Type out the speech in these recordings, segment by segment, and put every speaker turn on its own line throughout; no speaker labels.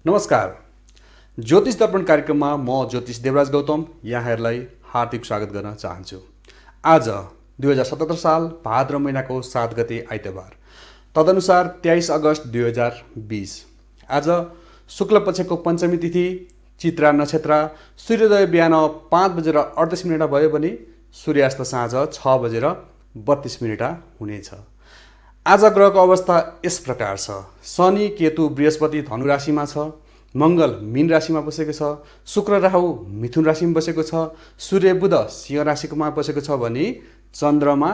नमस्कार। ज्योतिष दर्पण कार्यक्रममा म ज्योतिष देवराज गौतम यहाँहरूलाई हार्दिक स्वागत गर्न चाहन्छु। आज 2077 साल भाद्र महिनाको 7 गते आइतबार, तदनुसार 23 अगस्त 2020। आज शुक्ल पक्षको पञ्चमी तिथि, चित्रा नक्षत्र, सूर्योदय बिहान 5:38 भयो भने सूर्यास्त साँझ 6:32 हुनेछ। आज ग्रहको अवस्था यस प्रकार छ। शनि केतु बृहस्पति धनु राशिमा छ, मङ्गल मीन राशिमा बसेको छ, शुक्र राहु मिथुन राशिमा बसेको छ, सूर्य बुध सिंह राशिमा बसेको छ भने चन्द्रमा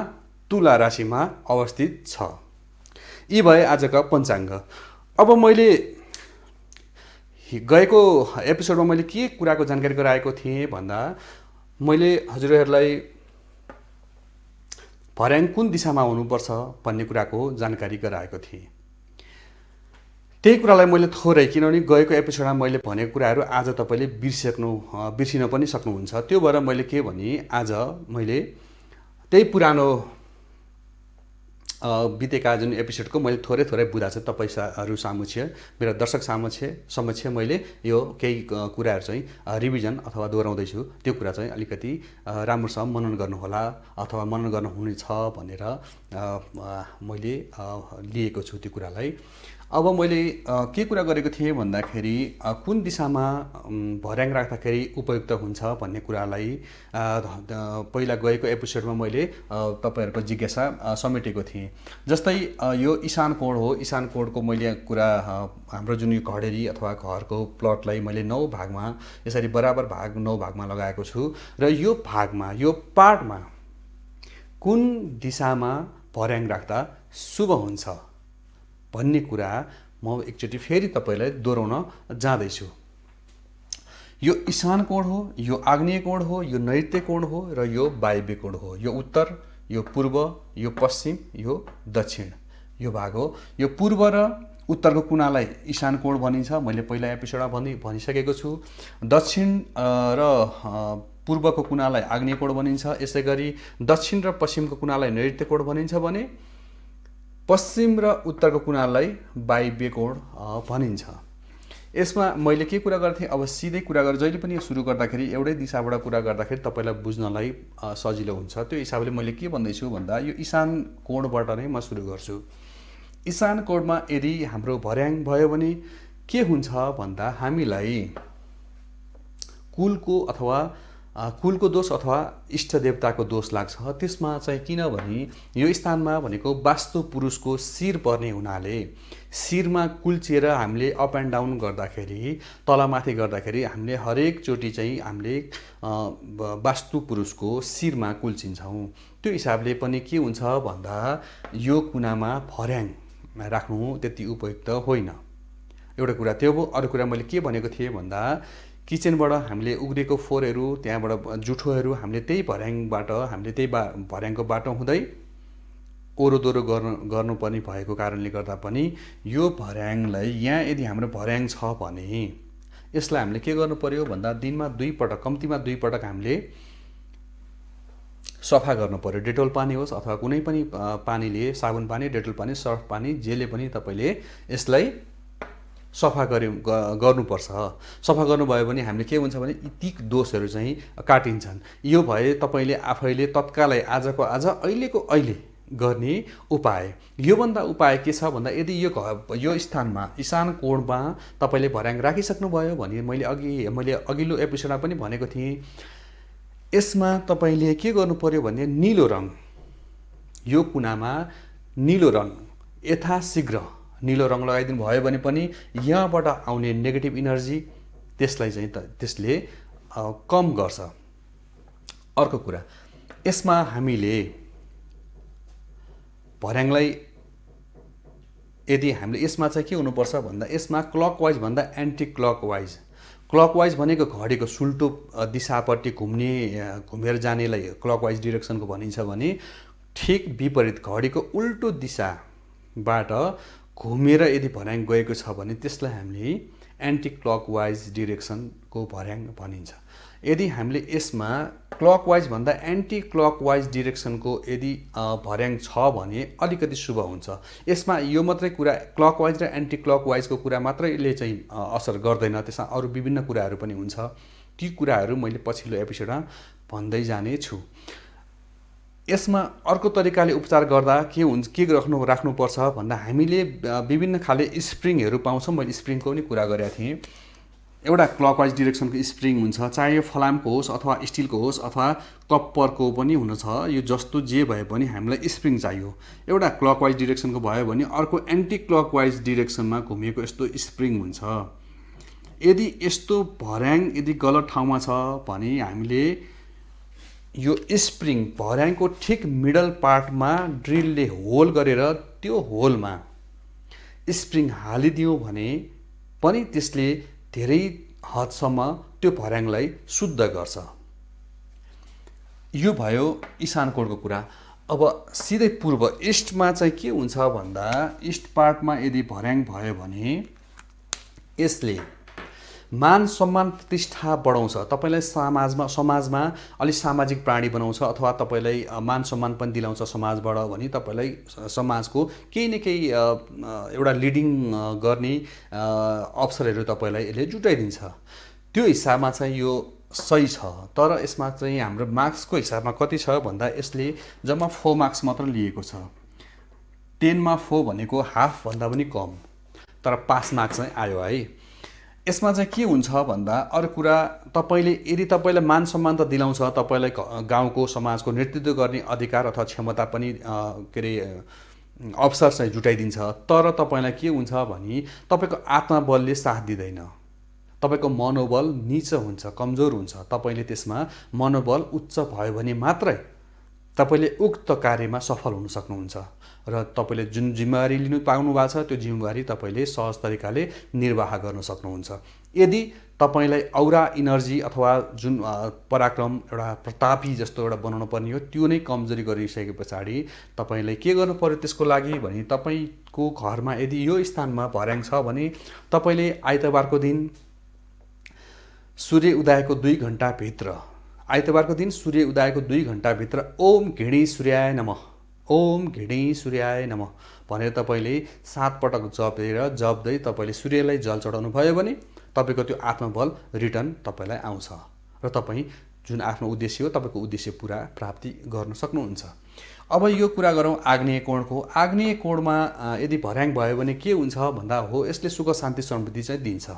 तुला राशिमा अवस्थित छ। यी भए आजका पञ्चाङ्ग। अब मैले गएको एपिसोडमा मैले के कुराको जानकारी गराएको थिएँ भन्दा मैले हजुरहरूलाई भर्याङ कुन दिशामा हुनुपर्छ भन्ने कुराको जानकारी गराएको थिएँ। त्यही कुरालाई मैले थोरै, किनभने गएको एपिसोडमा मैले भनेको कुराहरू आज तपाईँले बिर्सिन पनि सक्नुहुन्छ। त्यो भएर मैले के भने आज मैले त्यही पुरानो बितेका जुन एपिसोडको मैले थोरै बुझा चाहिँ तपाईँहरू समक्ष, मेरा दर्शक समक्ष मैले यो केही कुराहरू चाहिँ रिभिजन अथवा दोहोऱ्याउँदैछु। त्यो कुरा चाहिँ अलिकति राम्रोसँग मनन गर्नुहोला अथवा मनन गर्नुहुनेछ भनेर मैले लिएको छु त्यो कुरालाई। अब मैले के कुरा गरेको थिएँ भन्दाखेरि कुन दिशामा भर्याङ राख्दाखेरि उपयुक्त हुन्छ भन्ने कुरालाई पहिला गएको एपिसोडमा मैले तपाईँहरूको जिज्ञासा समेटेको थिएँ। जस्तै यो इशान कोण हो। इशान कोणको मैले कुरा हाम्रो जुन यो घडेरी अथवा घरको प्लटलाई मैले 9 भागमा यसरी बराबर भाग 9 भागमा लगाएको छु र यो भागमा, यो पार्टमा कुन दिशामा भर्याङ राख्दा शुभ हुन्छ भन्ने कुरा म एकचोटि फेरि तपाईँलाई दोहोऱ्याउन जाँदैछु। यो इशान कोण हो, यो आग्नेय कोण हो, यो नैऋत्य कोण हो र यो वायव्य कोण हो। यो उत्तर, यो पूर्व, यो पश्चिम, यो दक्षिण, यो भाग हो। यो पूर्व र उत्तरको कुनालाई इशान कोण भनिन्छ, मैले पहिला एपिसोडमा भनिसकेको छु। दक्षिण र पूर्वको कुनालाई आग्नेय कोण भनिन्छ। यसै गरी दक्षिण र पश्चिमको कुनालाई नैऋत्य कोण भनिन्छ भने पश्चिम र उत्तरको कुनालाई वायव्य कोण भनिन्छ। यसमा मैले के कुरा गर्थेँ, अब सिधै कुरा गरेर जहिले पनि सुरु गर्दाखेरि एउटै दिशाबाट कुरा गर्दाखेरि तपाईँलाई बुझ्नलाई सजिलो हुन्छ। त्यो हिसाबले मैले के भन्दैछु भन्दा यो इशान कोणबाट नै म सुरु गर्छु। इशान कोणमा यदि हाम्रो भर्याङ भयो भने के हुन्छ भन्दा हामीलाई कुलको दोष अथवा इष्ट देवताको दोष लाग्छ। त्यसमा चाहिँ किनभने यो स्थानमा भनेको वास्तु पुरुषको शिर पर्ने हुनाले शिरमा कुल्चिएर हामीले अप एन्ड डाउन गर्दाखेरि, तलमाथि गर्दाखेरि हामीले हरेकचोटि चाहिँ हामीले वास्तु पुरुषको शिरमा कुल्चिन्छौँ। त्यो हिसाबले पनि के हुन्छ भन्दा यो कुनामा भर्याङ राख्नु त्यति उपयुक्त होइन। एउटा कुरा त्यो भयो। अरू कुरा मैले के भनेको थिएँ भन्दा किचनबाट हामीले उग्रेको फोहोरहरू, त्यहाँबाट जुठोहरू हामीले त्यही भर्याङबाट, हामीले त्यही भर्याङको बाटो हुँदै ओरोदोरो गर्नुपर्ने भएको कारणले गर्दा पनि यो भर्याङलाई, यहाँ यदि हाम्रो भर्याङ छ भने यसलाई हामीले के गर्नु पर्यो भन्दा दिनमा 2 पटक, कम्तीमा 2 पटक हामीले सफा गर्नु पर्यो। डेटोल पानी होस् अथवा कुनै पनि पानीले, साबुन पानी, डेटोल पानी, सर्फ पानी, जेले पनि तपाईँले यसलाई सफा गर्नुपर्छ। सफा गर्नुभयो भने हामीले के हुन्छ भने ती दोषहरू चाहिँ काटिन्छन्। यो भए तपाईँले आफैले तत्कालै आजको आज, अहिलेको अहिले गर्ने उपाय। योभन्दा उपाय के छ भन्दा यदि यो स्थानमा इशान कोणमा तपाईँले भर्याङ राखिसक्नुभयो भने मैले अघिल्लो एपिसोडमा पनि भनेको थिएँ, यसमा तपाईँले के गर्नु पर्यो भने निलो रङ, यो कुनामा निलो रङ यथाशीघ्र निलो रङ लगाइदिनु भयो भने पनि यहाँबाट आउने नेगेटिभ इनर्जी त्यसले कम गर्छ। अर्को कुरा, यसमा हामीले भर्याङलाई यदि हामीले यसमा चाहिँ के हुनुपर्छ भन्दा यसमा क्लकवाइज भन्दा एन्टी क्लकवाइज भनेको घडीको सुल्टो दिशापट्टि घुमेर जानेलाई क्लकवाइज डिरेक्सनको भनिन्छ भने ठिक विपरीत घडीको उल्टो दिशाबाट घुमेर यदि भर्याङ गएको छ भने त्यसलाई हामीले एन्टी क्लकवाइज डिरेक्सनको भर्याङ भनिन्छ। यदि हामीले यसमा क्लकवाइज भन्दा एन्टी क्लकवाइज डिरेक्सनको यदि भर्याङ छ भने अलिकति शुभ हुन्छ। यसमा यो मात्रै कुरा क्लकवाइज र एन्टी क्लकवाइजको कुरा मात्रैले चाहिँ असर गर्दैन, त्यसमा अरू विभिन्न कुराहरू पनि हुन्छ। ती कुराहरू मैले पछिल्लो एपिसोडमा भन्दै जाने छु। यसमा अर्को तरिकाले उपचार गर्दा के राख्नुपर्छ भन्दा हामीले विभिन्न खाले स्प्रिङहरू पाउँछौँ। मैले स्प्रिङको पनि कुरा गरेको थिएँ। एउटा क्लकवाइज डिरेक्सनको स्प्रिङ हुन्छ, चाहे यो फलामको होस् अथवा स्टिलको होस् अथवा कप्परको पनि हुनछ। यो जस्तो जे भए पनि हामीलाई स्प्रिङ चाहियो। एउटा क्लकवाइज डिरेक्सनको भयो भने अर्को एन्टी क्लकवाइज डिरेक्सनमा घुमिएको यस्तो स्प्रिङ हुन्छ। यदि यस्तो भर्याङ यदि गलत ठाउँमा छ भने हामीले यो स्प्रिङ भर्याङको ठिक मिडल पार्टमा ड्रिलले होल गरेर त्यो होलमा स्प्रिङ हालिदियौँ भने पनि त्यसले धेरै हदसम्म त्यो भर्याङलाई शुद्ध गर्छ। यो भयो इशान कोणको कुरा। अब सिधै पूर्व इस्टमा चाहिँ के हुन्छ भन्दा इस्ट पार्टमा यदि भर्याङ भयो भने यसले मान सम्मान प्रतिष्ठा बढाउँछ। तपाईँलाई समाजमा अलिक सामाजिक प्राणी बनाउँछ अथवा तपाईँलाई मान सम्मान पनि दिलाउँछ समाजबाट भने तपाईँलाई समाजको केही न केही एउटा लिडिङ गर्ने अवसरहरू तपाईँलाई यसले जुटाइदिन्छ। त्यो हिसाबमा चाहिँ यो सही छ। तर यसमा चाहिँ हाम्रो मार्क्सको हिसाबमा कति छ भन्दा यसले जम्मा 4 मार्क्स मात्र लिएको छ। 10 मा 4 भनेको हाफ भन्दा पनि कम, तर पास मार्क्स चाहिँ आयो है। यसमा चाहिँ के हुन्छ भन्दा अरू कुरा तपाईँले यदि तपाईँलाई मान सम्मान त दिलाउँछ, तपाईँलाई गाउँको समाजको नेतृत्व गर्ने अधिकार अथवा क्षमता पनि के अरे अवसर चाहिँ जुटाइदिन्छ। तर तपाईँलाई के हुन्छ भने तपाईँको आत्मबलले साथ दिँदैन, तपाईँको मनोबल नीच हुन्छ, कमजोर हुन्छ। तपाईँले त्यसमा मनोबल उच्च भयो भने मात्रै तपाईँले उक्त कार्यमा सफल हुन सक्नुहुन्छ र तपाईँले जुन जिम्मेवारी लिनु पाउनु भएको छ त्यो जिम्मेवारी तपाईँले सहज तरिकाले निर्वाह गर्न सक्नुहुन्छ। यदि तपाईँलाई औरा इनर्जी अथवा जुन पराक्रम एउटा प्रतापी जस्तो एउटा बनाउनु पर्ने हो त्यो नै कमजोरी गरिसके पछाडि तपाईँले के गर्नु पर्यो त्यसको लागि भने तपाईँको घरमा यदि यो स्थानमा भर्याङ छ भने तपाईँले आइतबारको दिन सूर्य उदयको 2 घण्टाभित्र आइतबारको दिन सूर्य उदयको 2 घण्टाभित्र ओम घिडी सूर्याय नमः, ओम घिडी सूर्याय नमः भनेर तपाईँले 7 पटक जप्दै तपाईँले सूर्यलाई जल चढाउनु भयो भने तपाईँको त्यो आत्मबल रिटर्न तपाईँलाई आउँछ र तपाईँ जुन आफ्नो उद्देश्य हो तपाईँको उद्देश्य पुरा प्राप्ति गर्न सक्नुहुन्छ। अब यो कुरा गरौँ आग्नेय कोणको। आग्नेय कोणमा यदि भर्याङ भयो भने के हुन्छ भन्दा हो यसले सुख शान्ति समृद्धि चाहिँ दिन्छ।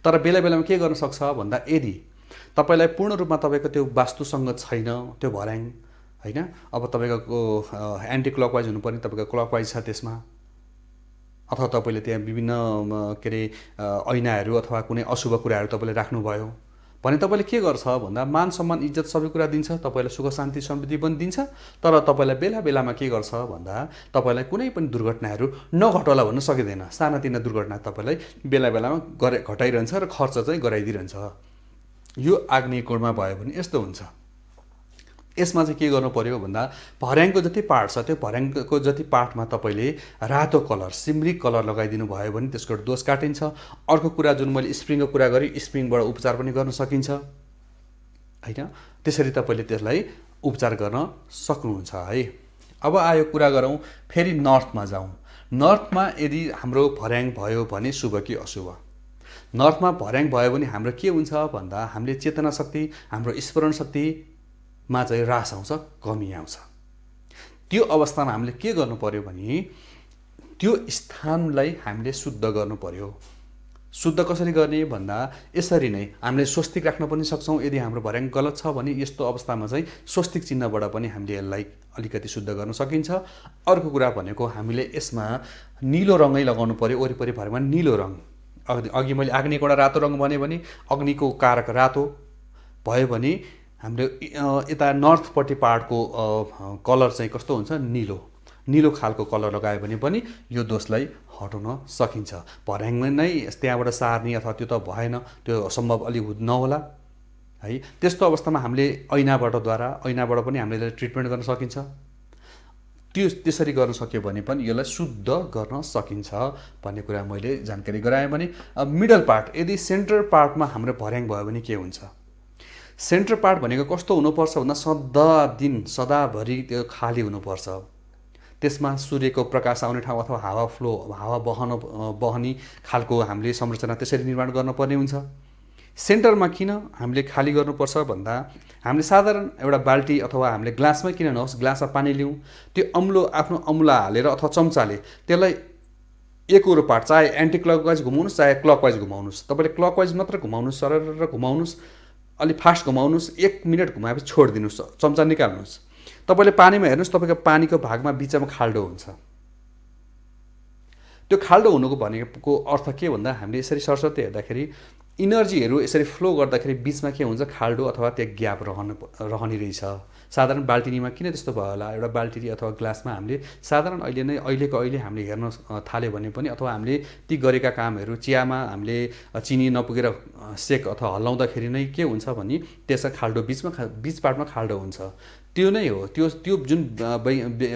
तर बेला बेलामा के गर्न सक्छ भन्दा यदि तपाईँलाई पूर्ण रूपमा तपाईँको त्यो वास्तुसँग छैन त्यो भर्याङ हैन, अब तपाईँको एन्टी क्लकवाइज हुनुपर्ने तपाईँको क्लकवाइज छ त्यसमा, अथवा तपाईँले त्यहाँ विभिन्न के अरे ऐनाहरू अथवा कुनै अशुभ कुराहरू तपाईँले राख्नुभयो भने तपाईँले के गर्छ भन्दा मान सम्मान इज्जत सबै कुरा दिन्छ, तपाईँलाई सुख शान्ति समृद्धि पनि दिन्छ। तर तपाईँलाई बेला बेलामा के गर्छ भन्दा तपाईँलाई कुनै पनि दुर्घटनाहरू नघटोला भन्न सकिँदैन। सानातिना दुर्घटना तपाईँलाई बेला बेलामा घटाइरहन्छ र खर्च चाहिँ गराइदिइरहन्छ। यो आग्नेय कोणमा भयो भने यस्तो हुन्छ। यसमा चाहिँ के गर्नु पर्यो भन्दा भर्याङको जति पार्ट छ त्यो भर्याङको जति पार्टमा तपाईँले रातो कलर सिमरिक कलर लगाइदिनु भयो भने त्यसको दोष काटिन्छ। अर्को कुरा जुन मैले स्प्रिङको कुरा गरेँ, स्प्रिङबाट उपचार पनि गर्न सकिन्छ हैन। त्यसरी तपाईँले त्यसलाई उपचार गर्न सक्नुहुन्छ है। अब आयो कुरा गरौँ फेरि नर्थमा जाउँ। नर्थमा यदि हाम्रो भर्याङ भयो भने शुभ कि अशुभ? नर्थमा भर्याङ भयो भने हाम्रो के हुन्छ भन्दा हामीले चेतना शक्ति, हाम्रो स्मरण शक्तिमा चाहिँ ह्रास आउँछ, कमी आउँछ। त्यो अवस्थामा हामीले के गर्नु पर्यो भने त्यो स्थानलाई हामीले शुद्ध गर्नु पर्यो। शुद्ध कसरी गर्ने भन्दा यसरी नै हामीले स्वस्तिक राख्न पनि सक्छौँ। यदि हाम्रो भर्याङ गलत छ भने यस्तो अवस्थामा चाहिँ स्वस्तिक चिन्हबाट पनि हामीले यसलाई अलिकति शुद्ध गर्न सकिन्छ। अर्को कुरा भनेको हामीले यसमा नीलो रङै लगाउनु पर्यो। वरिपरि भर्याङमा नीलो रङ, अघि मैले आग्नेय कोण रातो रङ भने अग्निको कारक रातो भयो भने हाम्रो यता नर्थपट्टि पाहाडको कलर चाहिँ कस्तो हुन्छ? नीलो, नीलो खालको कलर लगायो भने पनि यो दोषलाई हटाउन सकिन्छ। भर्याङमा नै त्यहाँबाट सार्ने अथवा त्यो त भएन, त्यो सम्भव अलि नहोला है। त्यस्तो अवस्थामा हामीले ऐनाबाट पनि हामीले ट्रिटमेन्ट गर्न सकिन्छ। त्यो त्यसरी गर्न सक्यो भने पनि यसलाई शुद्ध गर्न सकिन्छ भन्ने कुरा मैले जानकारी गराएँ। भने मिडल पार्ट यदि सेन्टर पार्टमा हाम्रो भर्याङ भयो भने के हुन्छ? सेन्टर पार्ट भनेको कस्तो हुनुपर्छ भन्दा सदाभरि त्यो खाली हुनुपर्छ। त्यसमा सूर्यको प्रकाश आउने ठाउँ अथवा हावा बहनी खालको हामीले संरचना त्यसरी निर्माण गर्नुपर्ने हुन्छ। सेन्टरमा किन हामीले खाली गर्नुपर्छ भन्दा हामीले साधारण एउटा बाल्टी अथवा हामीले ग्लासमै किन नहोस् ग्लासमा पानी लिउँ, त्यो आफ्नो अम्ला हालेर अथवा चम्चाले त्यसलाई एकरो पार्ट चाहे एन्टी क्लकवाइज घुमाउनुहोस् चाहे क्लकवाइज घुमाउनुहोस्, तपाईँले क्लकवाइज मात्र घुमाउनुहोस्, सरर घुमाउनुहोस्, अलिक फास्ट घुमाउनुहोस्, 1 मिनट घुमाएपछि छोडिदिनुहोस्, चम्चा निकाल्नुहोस्। तपाईँले पानीमा हेर्नुहोस्, तपाईँको पानीको भागमा बिचमा खाल्डो हुन्छ। त्यो खाल्डो हुनुको भनेको अर्थ के भन्दा हामीले यसरी सरसर्ती हेर्दाखेरि इनर्जीहरू यसरी फ्लो गर्दाखेरि बिचमा के हुन्छ, खाल्डो अथवा त्यो ग्याप रहने रहेछ। साधारण बाल्टिनीमा किन त्यस्तो भयो होला, एउटा बाल्टिनी अथवा ग्लासमा हामीले साधारण अहिले हामीले हेर्न थाल्यो भने पनि अथवा हामीले ती गरेका कामहरू चियामा हामीले चिनी नपुगेर सेक अथवा हल्लाउँदाखेरि नै के हुन्छ भने त्यसमा खाल्डो बिच पार्टमा खाल्डो हुन्छ। त्यो नै हो, त्यो जुन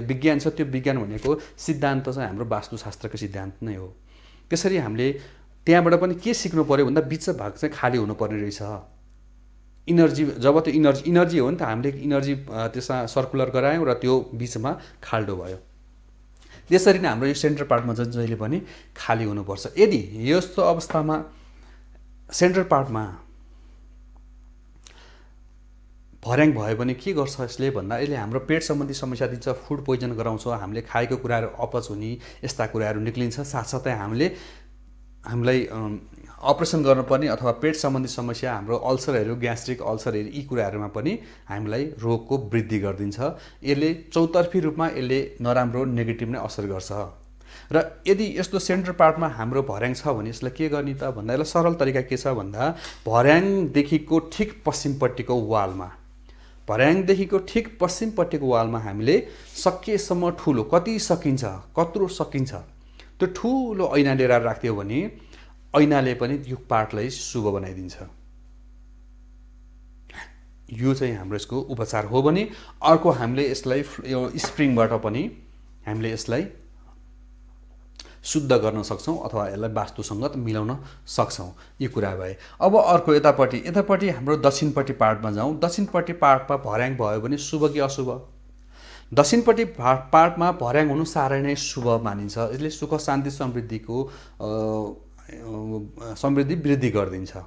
विज्ञान छ, त्यो विज्ञान भनेको सिद्धान्त चाहिँ हाम्रो वास्तुशास्त्रको सिद्धान्त नै हो। त्यसरी हामीले त्यहाँबाट पनि के सिक्नु पर्यो भन्दा बिच भाग चाहिँ खाली हुनुपर्ने रहेछ। इनर्जी जब त्यो इनर्जी हो नि त, हामीले इनर्जी त्यसमा सर्कुलर गरायौँ र त्यो बिचमा खाल्डो भयो। त्यसरी नै हाम्रो यो सेन्टर पार्टमा चाहिँ जहिले पनि खाली हुनुपर्छ। यदि यस्तो अवस्थामा सेन्टर पार्टमा भर्याङ भयो भने के गर्छ यसले भन्दा यसले हाम्रो पेट सम्बन्धी समस्या दिन्छ, फुड पोइजन गराउँछ, हामीले खाएको कुराहरू अपच हुने यस्ता कुराहरू निक्लिन्छ। साथसाथै हामीलाई अपरेसन गर्नुपर्ने अथवा पेट सम्बन्धी समस्या, हाम्रो अल्सरहरू, ग्यास्ट्रिक अल्सरहरू, यी कुराहरूमा पनि हामीलाई रोगको वृद्धि गरिदिन्छ। यसले चौतर्फी रूपमा यसले नराम्रो नेगेटिभ नै असर गर्छ। र यदि यस्तो सेन्टर पार्टमा हाम्रो भर्याङ छ भने यसलाई के गर्ने त भन्दा यसलाई सरल तरिका के छ भन्दा भर्याङदेखिको ठिक पश्चिमपट्टिको वालमा हामीले सकेसम्म ठुलो कत्रो सकिन्छ त्यो ठुलो ऐना लिएर राख्थ्यो भने ऐनाले पनि यो पार्टलाई शुभ बनाइदिन्छ। यो चाहिँ हाम्रो यसको उपचार हो भने अर्को हामीले यसलाई यो स्प्रिङबाट पनि हामीले यसलाई शुद्ध गर्न सक्छौँ अथवा यसलाई वास्तुसँग मिलाउन सक्छौँ। यो कुरा भए अब अर्को यतापट्टि हाम्रो दक्षिणपट्टि पार्टमा जाउँ। दक्षिणपट्टि पार्टमा भर्याङ भयो भने शुभ कि अशुभ? दक्षिणपट्टि पार्टमा भर्याङ हुनु साह्रै नै शुभ मानिन्छ। यसले सुख शान्ति समृद्धि वृद्धि गरिदिन्छ।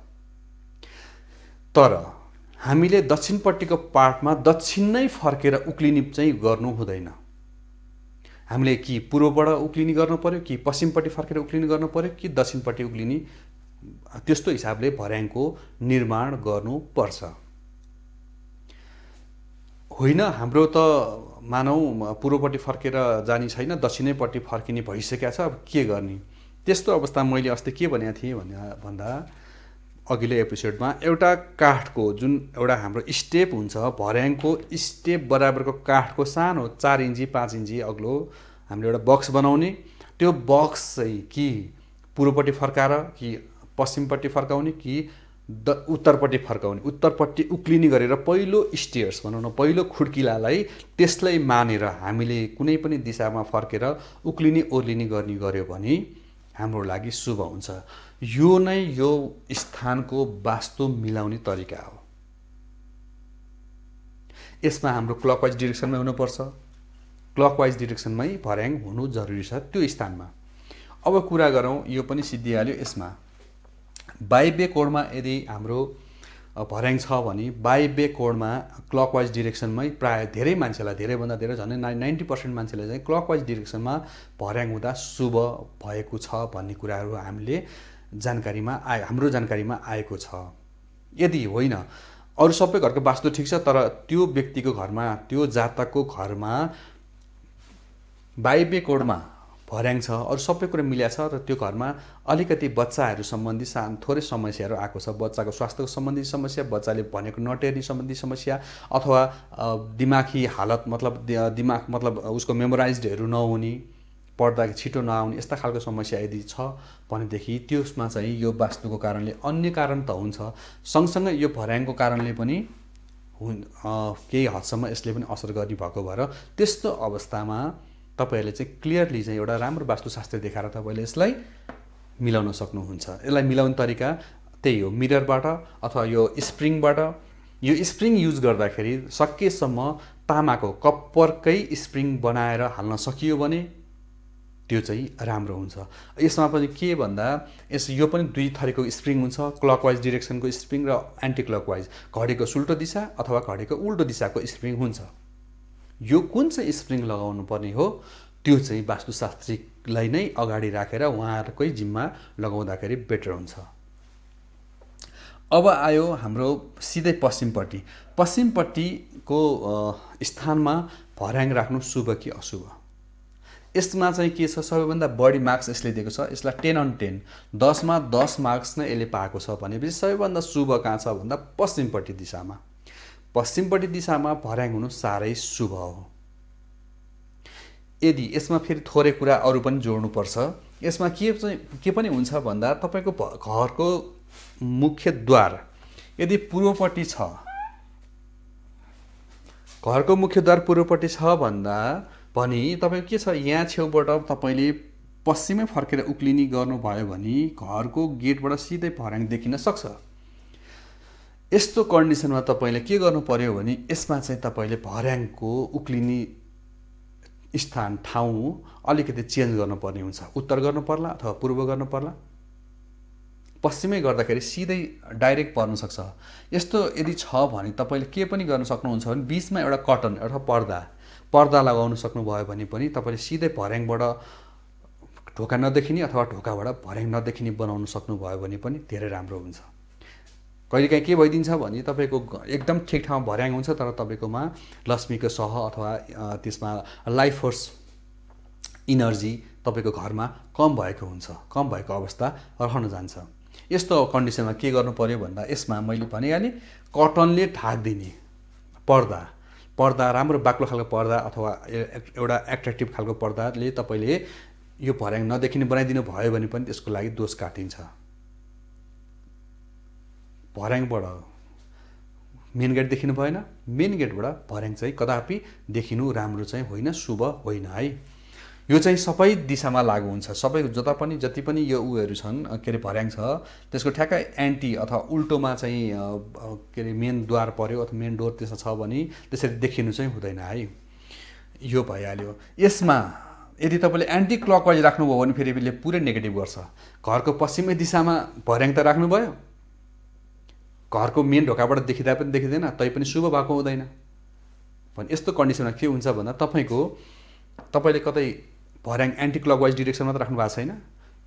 तर हामीले दक्षिणपट्टिको पार्टमा दक्षिण नै फर्केर उक्लिने चाहिँ गर्नु हुँदैन। हामीले कि पूर्वबाट उक्लिने गर्नु पर्यो, कि पश्चिमपट्टि फर्केर उक्लिने गर्नु पर्यो, कि दक्षिणपट्टि उक्लिने, त्यस्तो हिसाबले भर्याङको निर्माण गर्नुपर्छ। होइन हाम्रो त मानौ पूर्वपट्टि फर्केर जाने छैन, दक्षिणैपट्टि फर्किने भइसकेको छ, अब के गर्ने? त्यस्तो अवस्था मैले अस्ति के भनेको थिएँ भन्दा अघिल्लो एपिसोडमा एउटा काठको जुन एउटा हाम्रो स्टेप हुन्छ, भर्याङको स्टेप बराबरको काठको सानो 4 इन्ची 5 इन्ची अग्लो हामीले एउटा बक्स बनाउने। त्यो बक्स चाहिँ कि पूर्वपट्टि फर्काएर कि पश्चिमपट्टि फर्काउने कि उत्तरपट्टि फर्काउने, उत्तरपट्टि उक्लिने गरेर पहिलो स्टेयर्स भनौँ न, पहिलो खुड्किलालाई त्यसलाई मानेर हामीले कुनै पनि दिशामा फर्केर उक्लिने ओर्लिने गर्ने गर्यो भने हाम्रो लागि शुभ हुन्छ। यो नै यो स्थानको वास्तु मिलाउने तरिका हो। यसमा हाम्रो क्लकवाइज डिरेक्सनमै हुनुपर्छ, क्लकवाइज डिरेक्सनमै भर्याङ हुनु जरुरी छ त्यो स्थानमा। अब कुरा गरौँ, यो पनि सिद्धिहाल्यो। यसमा वायव्य कोणमा यदि हाम्रो भर्याङ छ भने वायव्य कोणमा क्लकवाइज डिरेक्सनमै प्राय धेरै मान्छेलाई, धेरैभन्दा धेरै झन् 90% मान्छेलाई चाहिँ क्लकवाइज डिरेक्सनमा भर्याङ हुँदा शुभ भएको छ भन्ने कुराहरू हाम्रो जानकारीमा आएको छ। यदि होइन अरू सबै घरको वास्तु ठिक छ तर त्यो व्यक्तिको घरमा, त्यो जातकको घरमा वायव्य कोणमा भर्याङ छ, अरू सबै कुरा मिल्या छ र त्यो घरमा अलिकति बच्चाहरू सम्बन्धी थोरै समस्याहरू आएको छ। बच्चाको स्वास्थ्यको सम्बन्धी समस्या, बच्चाले भनेको नटेर्ने सम्बन्धी समस्या, अथवा दिमागी हालत मतलब उसको मेमोराइज्डहरू नहुने, पढ्दा छिटो नआउने, यस्ता खालको समस्या यदि छ भनेदेखि त्यसमा चाहिँ यो वास्तुको कारणले, अन्य कारण त हुन्छ सँगसँगै यो भर्याङको कारणले पनि केही हदसम्म यसले पनि असर गर्ने भएको भएर त्यस्तो अवस्थामा तपाईहरूले चाहिँ क्लियरली चाहिँ एउटा राम्रो वास्तुशास्त्र देखाएर तपाईँले यसलाई मिलाउन सक्नुहुन्छ। यसलाई मिलाउने तरिका त्यही हो, मिररबाट अथवा यो स्प्रिङबाट यो स्प्रिङ युज गर्दाखेरि सकेसम्म तामाको कप्परकै स्प्रिङ बनाएर हाल्न सकियो भने त्यो चाहिँ राम्रो हुन्छ। यसमा पनि के भन्दा यो पनि दुई थरीको स्प्रिङ हुन्छ, क्लकवाइज डिरेक्सनको स्प्रिङ र एन्टी क्लकवाइज, घडीको सुल्टो दिशा अथवा घडीको उल्टो दिशाको स्प्रिङ हुन्छ। यो कुन चाहिँ स्प्रिङ लगाउनु पर्ने हो त्यो चाहिँ वास्तुशास्त्रीलाई नै अगाडि राखेर उहाँहरूकै जिम्मा लगाउँदाखेरि बेटर हुन्छ। अब आयो हाम्रो सिधै पश्चिमपट्टिको स्थानमा भर्याङ राख्नु शुभ कि अशुभ। यसमा चाहिँ के छ, सबैभन्दा बढी मार्क्स यसले दिएको छ, यसलाई 10 on 10, 10 मा 10 मार्क्स नै यसले पाएको छ भनेपछि सबैभन्दा शुभ कहाँ छ भन्दा पश्चिमपट्टि दिशामा। पश्चिमपट्टि दिशामा भर्याङ हुनु साह्रै शुभ हो। यदि यसमा फेरि थोरै कुरा अरू पनि जोड्नुपर्छ। यसमा के पनि हुन्छ भन्दा तपाईँको घरको मुख्य द्वार यदि पूर्वपट्टि छ, घरको मुख्य द्वार पूर्वपट्टि छ भन्दा पनि तपाईँको के छ, यहाँ छेउबाट तपाईँले पश्चिमै फर्केर उक्लिने गर्नुभयो भने घरको गेटबाट सिधै भर्याङ देखिन सक्छ। यस्तो कन्डिसनमा तपाईँले के गर्नु पर्यो भने यसमा चाहिँ तपाईँले भर्याङको उक्लिने स्थान ठाउँ अलिकति चेन्ज गर्नुपर्ने हुन्छ। उत्तर गर्नु पर्ला अथवा पूर्व गर्नु पर्ला। पश्चिमै गर्दाखेरि सिधै डाइरेक्ट पर्न सक्छ। यस्तो यदि छ भने तपाईँले के पनि गर्न सक्नुहुन्छ भने बिचमा एउटा कर्टन अथवा पर्दा लगाउन सक्नुभयो भने पनि तपाईँले सिधै भर्याङबाट ढोका नदेखिने अथवा ढोकाबाट भर्याङ नदेखिने बनाउन सक्नुभयो भने पनि धेरै राम्रो हुन्छ। कहिलेकाहीँ के भइदिन्छ भने तपाईँको एकदम ठिक ठाउँमा भर्याङ हुन्छ तर तपाईँकोमा लक्ष्मीको सह अथवा त्यसमा लाइफ फोर्स इनर्जी तपाईँको घरमा कम भएको हुन्छ, कम भएको अवस्था रहन जान्छ। यस्तो कन्डिसनमा के गर्नु पर्यो भन्दा यसमा मैले भनिहालेँ कर्टनले ढाकिदिने पर्दा राम्रो बाक्लो खालको पर्दा अथवा एउटा एट्र्याक्टिभ खालको पर्दाले तपाईँले यो भर्याङ नदेखिने बनाइदिनु भयो भने पनि त्यसको लागि दोष काटिन्छ। भर्याङबाट मेन गेट देखिनु भएन, मेन गेटबाट भर्याङ चाहिँ कदापि देखिनु राम्रो चाहिँ होइन, शुभ होइन है। यो चाहिँ सबै दिशामा लागु हुन्छ। सबै जति पनि यो उयोहरू छन् के अरे भर्याङ छ त्यसको ठ्याक्कै एन्टी अथवा उल्टोमा चाहिँ के अरे मेन द्वार पर्यो अथवा मेन डोर त्यसमा छ भने त्यसरी देखिनु चाहिँ हुँदैन है। यो भइहाल्यो। यसमा यदि तपाईँले एन्टी क्लकवाइज राख्नुभयो भने फेरि यसले पुरै नेगेटिभ गर्छ। घरको पश्चिमै दिशामा भर्याङ त राख्नुभयो, घरको मेन ढोकाबाट देखिँदा पनि देखिँदैन, तैपनि शुभ भएको हुँदैन। भने यस्तो कन्डिसनमा के हुन्छ भन्दा तपाईँले कतै भर्याङ एन्टी क्लकवाइज डिरेक्सनमा त राख्नु भएको छैन,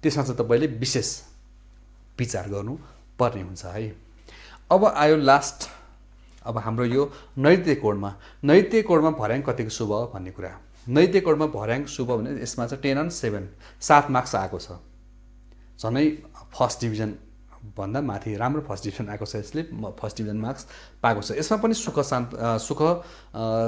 त्यसमा चाहिँ तपाईँले विशेष विचार गर्नुपर्ने हुन्छ है। अब आयो लास्ट, अब हाम्रो यो नैऋत्य कोणमा भर्याङ कतिको शुभ भन्ने कुरा। नैऋत्य कोणमा भर्याङ शुभ भने यसमा चाहिँ 10 on 7, 7 मार्क्स आएको छ। झनै फर्स्ट डिभिजन भन्दा माथि राम्रो फर्स्ट डिभिजन आएको छ। यसले फर्स्ट डिभिजन मार्क्स पाएको छ। यसमा पनि सुख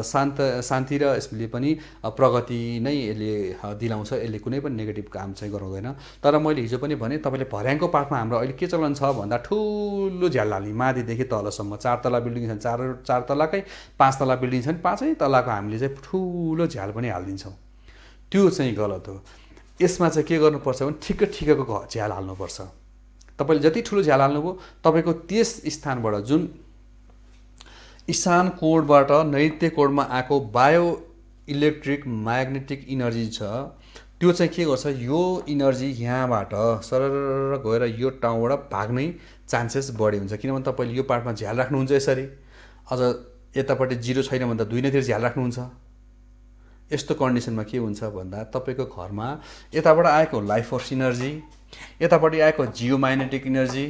शान्ति र यसले पनि प्रगति नै यसले दिलाउँछ। यसले कुनै पनि नेगेटिभ काम चाहिँ गराउँदैन। तर मैले हिजो पनि भने तपाईँले भर्याङको पाठमा हाम्रो अहिले के चलन छ भन्दा ठुलो झ्याल हाल्ने, माथिदेखि तलसम्म 4 तला बिल्डिङ छन्, 4 तलाकै 5 तला बिल्डिङ छन्, 5 तलाको हामीले चाहिँ ठुलो झ्याल पनि हालिदिन्छौँ। त्यो चाहिँ गलत हो। यसमा चाहिँ के गर्नुपर्छ भने ठिक्कको झ्याल हाल्नुपर्छ। तपाईँले जति ठुलो झ्याल हाल्नुभयो तपाईँको त्यस स्थानबाट जुन ईशान कोणबाट नैऋत्य कोणमा आएको बायो इलेक्ट्रिक म्याग्नेटिक इनर्जी छ त्यो चाहिँ के गर्छ, यो इनर्जी यहाँबाट सरर गएर यो ठाउँबाट भाग्ने चान्सेस बढी हुन्छ। किनभने तपाईँले यो पार्टमा झ्याल राख्नुहुन्छ यसरी, अझ यतापट्टि 0 छैन भन्दा 2 नैतिर झ्याल राख्नुहुन्छ। यस्तो कन्डिसनमा के हुन्छ भन्दा तपाईँको घरमा यताबाट आएको लाइफ फोर्स इनर्जी, यतापट्टि आएको जियो म्याग्नेटिक इनर्जी,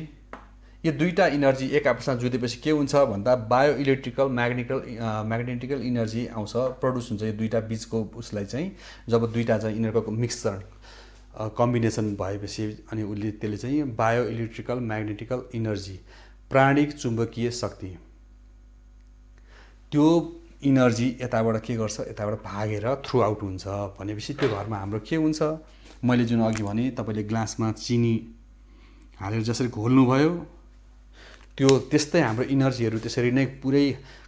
यो दुईटा इनर्जी एक आपसमा जुधेपछि के हुन्छ भन्दा बायो इलेक्ट्रिकल म्याग्नेटिकल इनर्जी आउँछ, प्रड्युस हुन्छ। यो दुईटा बिचको उसलाई चाहिँ जब दुईटा चाहिँ यिनीहरूको मिक्सचर कम्बिनेसन भएपछि अनि त्यसले चाहिँ बायो इलेक्ट्रिकल म्याग्नेटिकल इनर्जी, प्राणिक चुम्बकीय शक्ति, त्यो इनर्जी यताबाट के गर्छ, यताबाट भागेर थ्रु आउट हुन्छ। भनेपछि त्यो घरमा हाम्रो के हुन्छ, मैले जुन अघि भने तपाईँले ग्लासमा चिनी हालेर जसरी घोल्नुभयो त्यो त्यस्तै हाम्रो इनर्जीहरू त्यसरी नै पुरै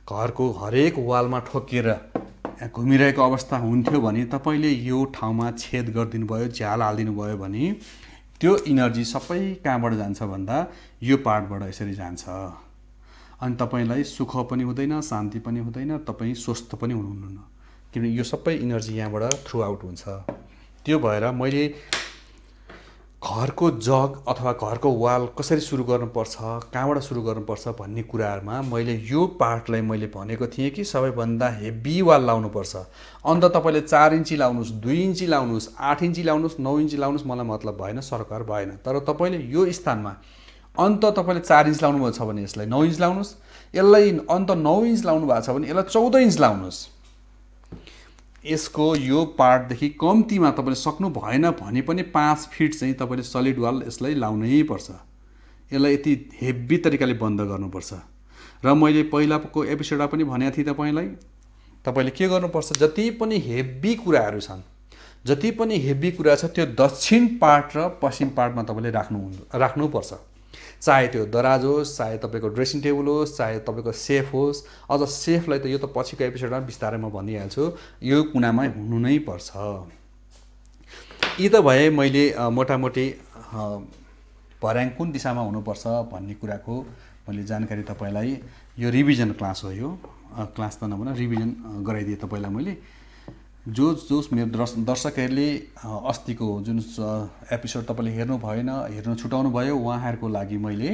घरको हरेक वालमा ठोकिएर घुमिरहेको अवस्था हुन्थ्यो भने तपाईँले यो ठाउँमा छेद गरिदिनु भयो, झ्याल हालिदिनु भयो भने त्यो इनर्जी सबै कहाँबाट जान्छ भन्दा यो पार्टबाट यसरी जान्छ। अनि तपाईँलाई सुख पनि हुँदैन, शान्ति पनि हुँदैन, तपाईँ स्वस्थ पनि हुनुहुन्न, किनभने यो सबै इनर्जी यहाँबाट थ्रु आउट हुन्छ। त्यो भएर मैले घरको जग अथवा घरको वाल कसरी सुरु गर्नुपर्छ, कहाँबाट सुरु गर्नुपर्छ भन्ने कुराहरूमा मैले यो पार्टलाई मैले भनेको थिएँ कि सबैभन्दा हेभी वाल लाउनुपर्छ। अन्त तपाईँले 4 इन्ची लाउनुहोस्, 2 इन्ची लाउनुहोस्, 8 इन्ची लाउनुहोस्, 9 इन्ची लाउनुहोस्, मलाई मतलब भएन, सरकार भएन। तर तपाईँले यो स्थानमा अन्त तपाईँले 4 इन्च लाउनु भएको छ भने यसलाई 9 इन्च लाउनुहोस्, यसलाई अन्त 9 इन्च लाउनु भएको छ भने यसलाई 14 इन्च लाउनुहोस्। यसको यो पार्टदेखि कम्तीमा तपाईँले सक्नु भएन भने पनि 5 फिट चाहिँ तपाईँले सलिड वाल यसलाई लाउनै पर्छ। यसलाई यति हेभी तरिकाले बन्द गर्नुपर्छ। र मैले पहिलाको एपिसोडमा पनि भनेको थिएँ तपाईँले के गर्नुपर्छ, जति पनि हेभी कुराहरू छन्, जति पनि हेभी कुरा छ त्यो दक्षिण पार्ट र पश्चिम पार्टमा तपाईँले राख्नुपर्छ। चाहे त्यो दराज होस्, चाहे तपाईँको ड्रेसिङ टेबल होस्, चाहे तपाईँको सेफ होस्। अझ सेफलाई त यो त पछिको एपिसोडमा बिस्तारै म भनिहाल्छु, यो कुनामा हुनु नै पर्छ। यी त भए मैले मोटामोटी भर्याङ कुन दिशामा हुनुपर्छ भन्ने कुराको मैले जानकारी तपाईँलाई, यो रिभिजन क्लास हो, यो क्लास त नभन रिभिजन गराइदिएँ तपाईँलाई मैले। जोस मेरो दर्शकहरूले अस्तिको जुन एपिसोड तपाईँले हेर्नु भएन, हेर्नु छुटाउनु भयो, उहाँहरूको लागि मैले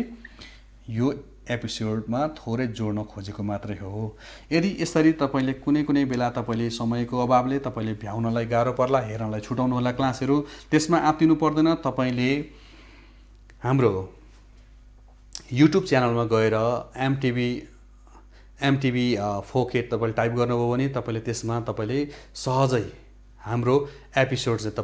यो एपिसोडमा थोरै जोड्न खोजेको मात्रै हो। यदि यसरी तपाईँले कुनै बेला तपाईँले समयको अभावले तपाईँले भ्याउनलाई गाह्रो पर्ला, हेर्नलाई छुटाउनु होला क्लासहरू, त्यसमा आत्तिनु पर्दैन। तपाईँले हाम्रो युट्युब च्यानलमा गएर एमटिभी फोकेट तपाईँले टाइप गर्नुभयो भने तपाईँले त्यसमा तपाईँले सहजै हाम्रो एपिसोड चाहिँ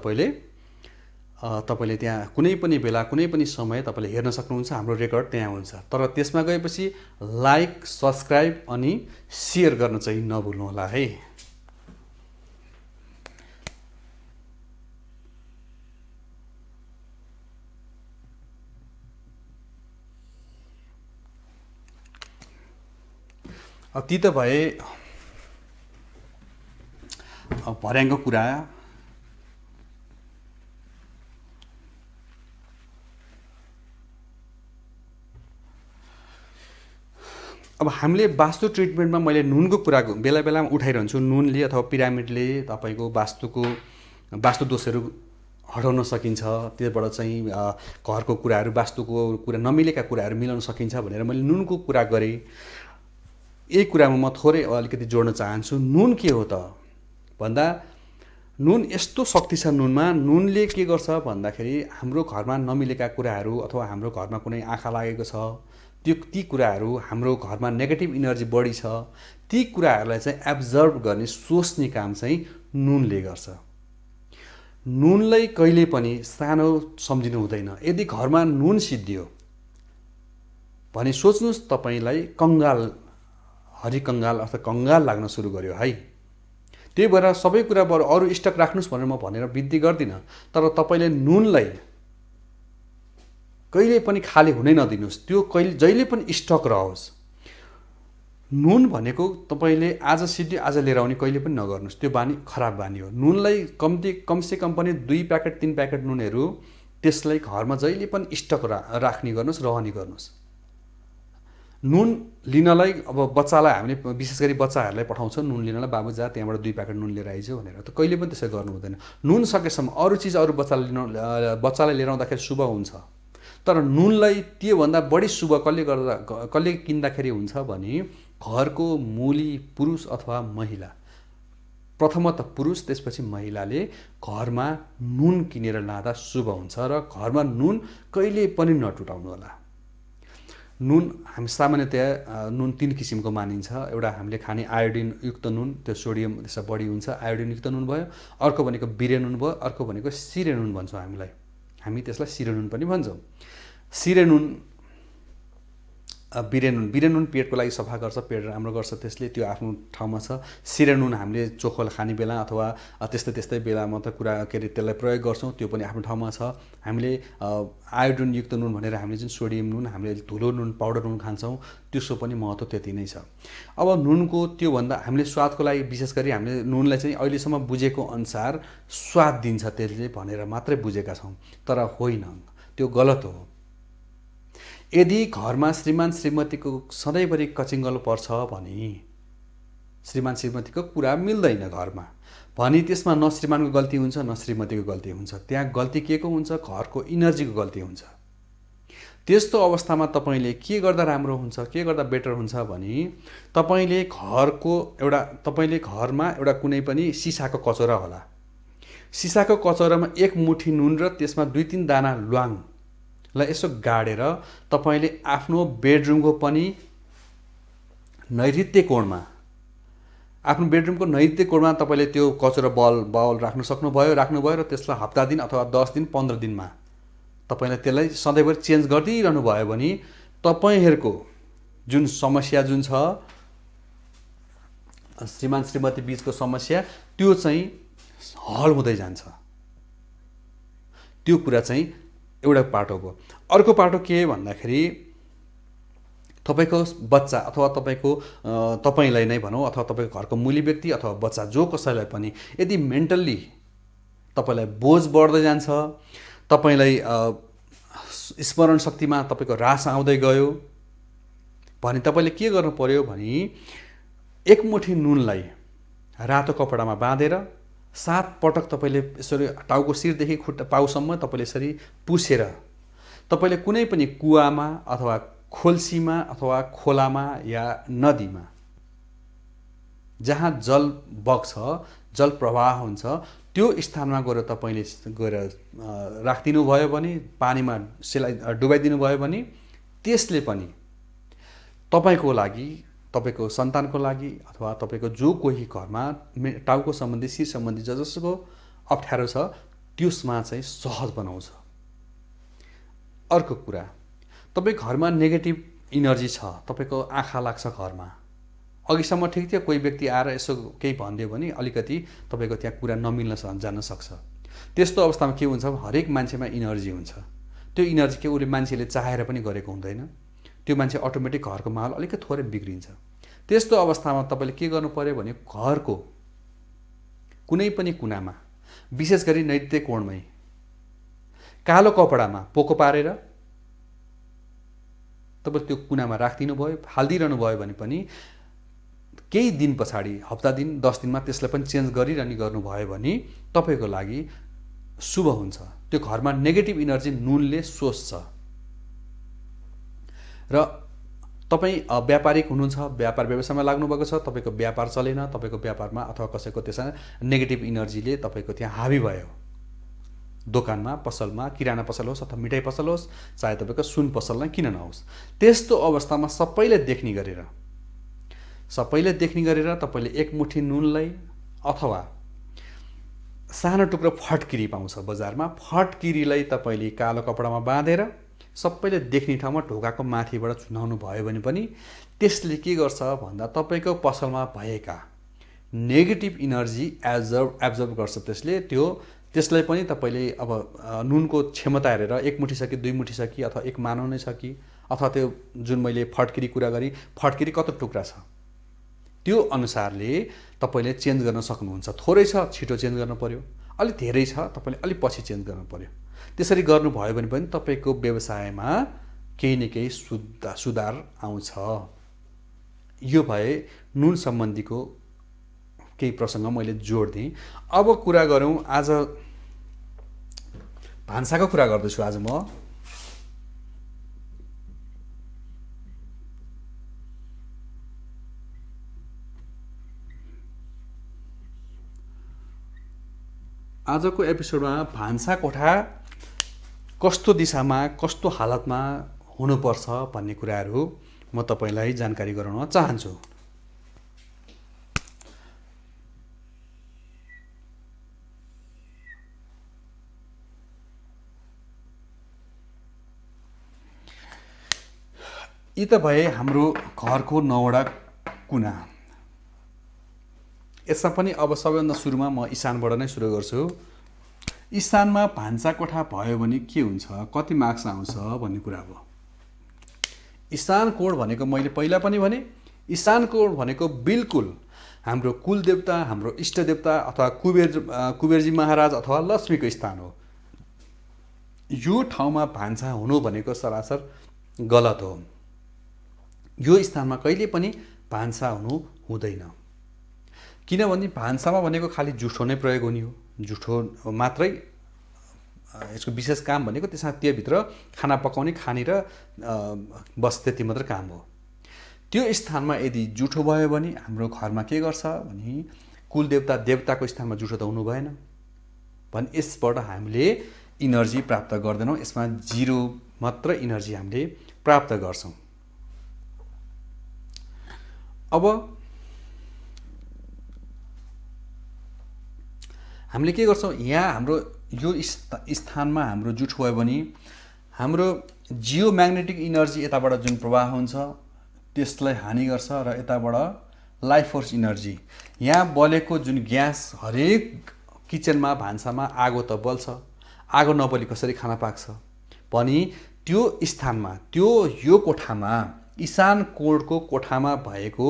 तपाईँले त्यहाँ कुनै पनि बेला कुनै पनि समय तपाईँले हेर्न सक्नुहुन्छ। हाम्रो रेकर्ड त्यहाँ हुन्छ। तर त्यसमा गएपछि लाइक, सब्सक्राइब अनि सेयर गर्न चाहिँ नभुल्नुहोला है। ती त भए भर्याङको कुरा। अब हामीले वास्तु ट्रिटमेन्टमा मैले नुनको कुरा बेला बेलामा उठाइरहन्छु। नुनले अथवा पिरामिडले तपाईँको वास्तु दोषहरू हटाउन सकिन्छ। त्यसबाट चाहिँ घरको कुराहरू, वास्तुको कुरा, नमिलेका कुराहरू मिलाउन सकिन्छ भनेर मैले नुनको कुरा गरेँ। यही कुरामा म थोरै अलिकति जोड्न चाहन्छु। नुन के हो त भन्दा, नुन यस्तो शक्ति छ नुनमा। नुनले के गर्छ भन्दाखेरि हाम्रो घरमा नमिलेका कुराहरू अथवा हाम्रो घरमा कुनै आँखा लागेको छ, ती कुराहरू, हाम्रो घरमा नेगेटिभ इनर्जी बढी छ, ती कुराहरूलाई चाहिँ एब्जर्भ गर्ने, सोच्ने काम चाहिँ नुनले गर्छ। नुनलाई कहिले पनि सानो सम्झिनु हुँदैन। यदि घरमा नुन सिद्धियो भने सोच्नुहोस् तपाईँलाई हरिकङ्गाल अथवा कङ्गाल लाग्न सुरु गर्यो है। त्यही भएर सबै कुरा अरू स्टक राख्नुहोस् भनेर म भनेर बिन्ती गर्दिनँ, तर तपाईँले नुनलाई कहिले पनि खाली हुनै नदिनुहोस्। त्यो जहिले पनि स्टक रहोस्। नुन भनेको तपाईँले आज सिद्धि आज लिएर आउने कहिले पनि नगर्नुहोस्। त्यो बानी खराब बानी हो। नुनलाई कमसेकम पनि 2 प्याकेट 3 प्याकेट नुनहरू त्यसलाई घरमा जहिले पनि स्टक राख्ने गर्नुहोस्, रहने गर्नुहोस्। नुन लिनलाई अब बच्चालाई हामीले विशेष गरी बच्चाहरूलाई पठाउँछौँ नुन लिनलाई, बाबु जा त्यहाँबाट 2 प्याकेट नुन लिएर आइज भनेर। त कहिले पनि त्यसै गर्नु हुँदैन। नुन सकेसम्म अरू चिज अरू बच्चालाई लिएर आउँदाखेरि शुभ हुन्छ, तर नुनलाई त्योभन्दा बढी शुभ कसले किन्दाखेरि हुन्छ भने घरको मूली पुरुष अथवा महिला, प्रथमतः पुरुष त्यसपछि महिलाले घरमा नुन किनेर लाँदा शुभ हुन्छ। र घरमा नुन कहिले पनि नटुटाउनु होला। नुन हामी सामान्यतया नुन 3 किसिमको मानिन्छ। एउटा हामीले खाने आयोडिन युक्त नुन, त्यो सोडियम त्यसमा बढी हुन्छ, आयोडिन युक्त नुन भयो। अर्को भनेको बिरे नुन भयो। अर्को भनेको सिरे नुन भन्छौँ हामी त्यसलाई सिरे नुन पनि भन्छौँ। सिरे नुन, बिरे नुन पेटको लागि सफा गर्छ, पेट राम्रो गर्छ त्यसले, त्यो आफ्नो ठाउँमा छ। सिरे नुन हामीले चोखो खाने बेला अथवा त्यस्तै बेलामा त त्यसलाई प्रयोग गर्छौँ, त्यो पनि आफ्नो ठाउँमा छ। हामीले आयोडिन युक्त नुन भनेर हामीले जुन सोडियम नुन, हामीले धुलो नुन, पाउडर नुन खान्छौँ, त्यसको पनि महत्त्व त्यति नै छ। अब नुनको त्योभन्दा हामीले स्वादको लागि विशेष गरी हामीले नुनलाई चाहिँ अहिलेसम्म बुझेको अनुसार स्वाद दिन्छ त्यसले भनेर मात्रै बुझेका छौँ, तर होइन, त्यो गलत हो। यदि घरमा श्रीमान श्रीमतीको सधैँभरि कचिङ्गल पर्छ भने श्रीमान श्रीमतीको कुरा मिल्दैन घरमा भने त्यसमा न श्रीमानको गल्ती हुन्छ न श्रीमतीको गल्ती हुन्छ। त्यहाँ गल्ती के को हुन्छ? घरको इनर्जीको गल्ती हुन्छ। त्यस्तो अवस्थामा तपाईँले के गर्दा राम्रो हुन्छ, के गर्दा बेटर हुन्छ भने तपाईँले घरमा एउटा कुनै पनि सिसाको कचौरा होला। सिसाको कचौरामा एक मुठी नुन र त्यसमा 2-3 दाना ल्वाङलाई यसो गाडेर तपाईँले आफ्नो बेडरुमको पनि नैऋत्य कोणमा तपाईँले त्यो कचौरा बाउल राख्नुभयो र त्यसलाई हप्ता दिन अथवा 10 दिन 15 दिनमा तपाईँले त्यसलाई सधैँभरि चेन्ज गरिरहनु भयो भने तपाईँहरूको जुन समस्या जुन छ श्रीमान श्रीमती बीचको समस्या त्यो चाहिँ हल हुँदै जान्छ। त्यो कुरा चाहिँ एउटा पाटो भयो। अर्को पाटो के भन्दाखेरि तपाईँको बच्चा अथवा तपाईँलाई नै भनौँ अथवा तपाईँको घरको मूली व्यक्ति अथवा बच्चा जो कसैलाई पनि यदि मेन्टल्ली तपाईँलाई बोझ बढ्दै जान्छ, तपाईँलाई स्मरण शक्तिमा तपाईँको ह्रास आउँदै गयो भने तपाईँले के गर्नु पर्यो भने एक मुठी नुनलाई रातो कपडामा बाँधेर 7 पटक तपाईँले यसरी टाउको शिरदेखि खुट्टा पाउसम्म तपाईँले यसरी पुसेर तपाईँले कुनै पनि कुवामा अथवा खोल्सीमा अथवा खोलामा या नदीमा जहाँ जल बग्छ, जल प्रवाह हुन्छ, त्यो स्थानमा गएर तपाईँले राखिदिनु भयो भने, पानीमा डुबाइदिनु भयो भने त्यसले पनि तपाईँको लागि, तपाईँको सन्तानको लागि अथवा तपाईँको जो कोही घरमा टाउको सम्बन्धी शिर सम्बन्धी जसको अप्ठ्यारो छ त्यसमा चाहिँ सहज बनाउँछ। अर्को कुरा, तपाईँको घरमा नेगेटिभ इनर्जी छ, तपाईँको आँखा लाग्छ घरमा। अघिसम्म ठिक थियो, कोही व्यक्ति आएर यसो केही भनिदियो भने अलिकति तपाईँको त्यहाँ कुरा नमिल्न जान सक्छ। त्यस्तो अवस्थामा के हुन्छ? हरेक मान्छेमा इनर्जी हुन्छ। त्यो इनर्जी के उसले मान्छेले चाहेर पनि गरेको हुँदैन। त्यो मान्छे अटोमेटिक घरको माहौल अलिकति थोरै बिग्रिन्छ। त्यस्तो अवस्थामा तपाईँले के गर्नु पर्यो भने घरको कुनै पनि कुनामा, विशेष गरी नैऋत्य कोणमै कालो कपडामा पोको पारेर तपाईँ त्यो कुनामा राखिदिनु भयो, हालिदिइरहनु भयो भने पनि केही दिन पछाडि, हप्ता दिन 10 दिनमा त्यसलाई पनि चेन्ज गरिरहने गर्नुभयो भने तपाईँको लागि शुभ हुन्छ। त्यो घरमा नेगेटिभ इनर्जी नुनले सोच्छ। र तपाईँ व्यापारिक हुनुहुन्छ, व्यापार व्यवसायमा लाग्नुभएको छ, तपाईँको व्यापार चलेन, तपाईँको व्यापारमा अथवा कसैको त्यसमा नेगेटिभ इनर्जीले तपाईँको त्यहाँ हावी भयो। दोकानमा, पसलमा, किराना पसल होस् अथवा मिठाई पसल होस्, चाहे तपाईँको सुन पसल नै किन नहोस्, त्यस्तो अवस्थामा सबैले देख्ने गरेर तपाईँले एक मुठी नुनलाई अथवा सानो टुक्रो फटकिरी पाउँछ बजारमा, फटकिरीलाई तपाईँले कालो कपडामा बाँधेर सबैले देख्ने ठाउँमा ढोकाको माथिबाट चुनाउनु भयो भने पनि त्यसले के गर्छ भन्दा तपाईँको पसलमा भएका नेगेटिभ इनर्जी एब्जर्भ गर्छ। त्यसलाई पनि तपाईँले अब नुनको क्षमता हेरेर 1 मुठी छ कि 2 मुठी छ कि अथवा 1 मानौ नै छ कि, अथवा त्यो जुन मैले फटकिरी कुरा गरेँ, फटकिरी कति टुक्रा छ त्यो अनुसारले तपाईँले चेन्ज गर्न सक्नुहुन्छ। थोरै छ छिटो चेन्ज गर्नु पर्यो, अलि धेरै छ तपाईँले अलि पछि चेन्ज गर्नु पर्यो। त्यसरी गर्नुभयो भने पनि तपाईँको व्यवसायमा केही न केही सुधार आउँछ। यो भए नुन सम्बन्धीको केही प्रसङ्ग मैले जोड दिएँ। अब कुरा गरौँ, आज भान्साको कुरा गर्दैछु। आज म आजको एपिसोडमा भान्सा कोठा कस्तो दिशामा, कस्तो हालतमा हुनुपर्छ भन्ने कुराहरू म तपाईँलाई जानकारी गराउन चाहन्छु। यी त भए हाम्रो घरको 9वटा कुना। यसमा पनि अब सबैभन्दा सुरुमा म इशानबाट नै सुरु गर्छु। इशानमा भान्सा कोठा भयो भने के हुन्छ, कति मार्क्स आउँछ भन्ने कुरा हो। इशान कोण भनेको मैले पहिला पनि भने, इशान कोण भनेको बिल्कुल हाम्रो कुलदेवता, हाम्रो इष्टदेवता अथवा कुबेरजी महाराज अथवा लक्ष्मीको स्थान हो। यो ठाउँमा भान्सा हुनु भनेको सरासर गलत हो। यो स्थानमा कहिले पनि भान्सा हुनु हुँदैन। किनभने भान्सामा भनेको खालि जुठो नै प्रयोग हुने हो, जुठो मात्रै यसको विशेष काम भनेको त्यसमा त्योभित्र खाना पकाउने, खाने र बस त्यति मात्र काम हो। त्यो स्थानमा यदि जुठो भयो भने हाम्रो घरमा के गर्छ भने कुलदेवता देवताको स्थानमा जुठो त हुनु भएन भने यसबाट हामीले इनर्जी प्राप्त गर्दैनौँ। यसमा जिरो मात्र इनर्जी हामीले प्राप्त गर्छौँ। अब हामीले के गर्छौँ, यहाँ हाम्रो यो स्थानमा हाम्रो जुठो भयो भने हाम्रो जियो म्याग्नेटिक इनर्जी यताबाट जुन प्रवाह हुन्छ त्यसलाई हानि गर्छ र यताबाट लाइफ फोर्स इनर्जी यहाँ बलेको जुन ग्यास हरेक किचनमा भान्सामा आगो त बल्छ, आगो नबली कसरी खाना पाक्छ पनि त्यो स्थानमा यो कोठामा ईशान कोणको कोठामा भएको